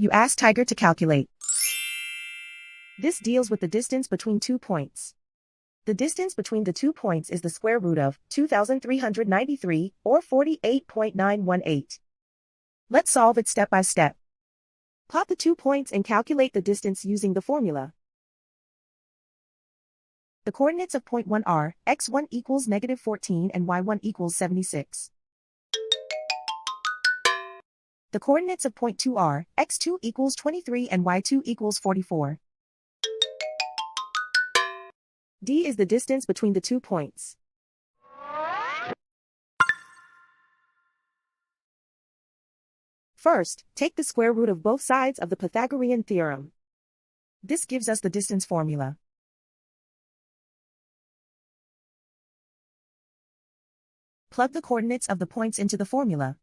You ask Tiger to calculate. This deals with the distance between 2 points. The distance between the 2 points is the square root of 2,393, or 48.918. Let's solve it step by step. Plot the 2 points and calculate the distance using the formula. The coordinates of point 1 are, x1 equals -14 and y1 equals 76. The coordinates of point 2 are, x2 equals 23 and y2 equals 44. D is the distance between the 2 points. First, take the square root of both sides of the Pythagorean theorem. This gives us the distance formula. Plug the coordinates of the points into the formula.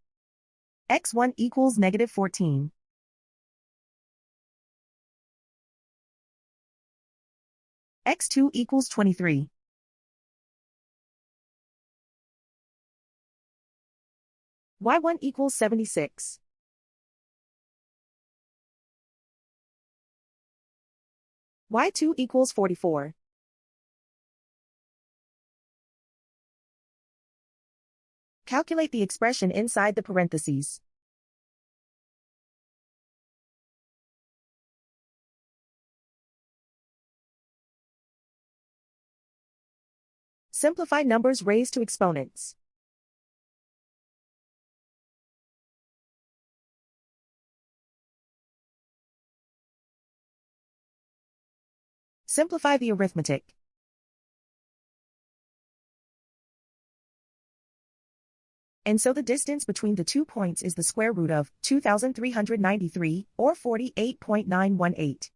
x1 equals -14. x2 equals 23. y1 equals 76. y2 equals 44. Calculate the expression inside the parentheses. Simplify numbers raised to exponents. Simplify the arithmetic. And so the distance between the 2 points is the square root of 2,393, or 48.918.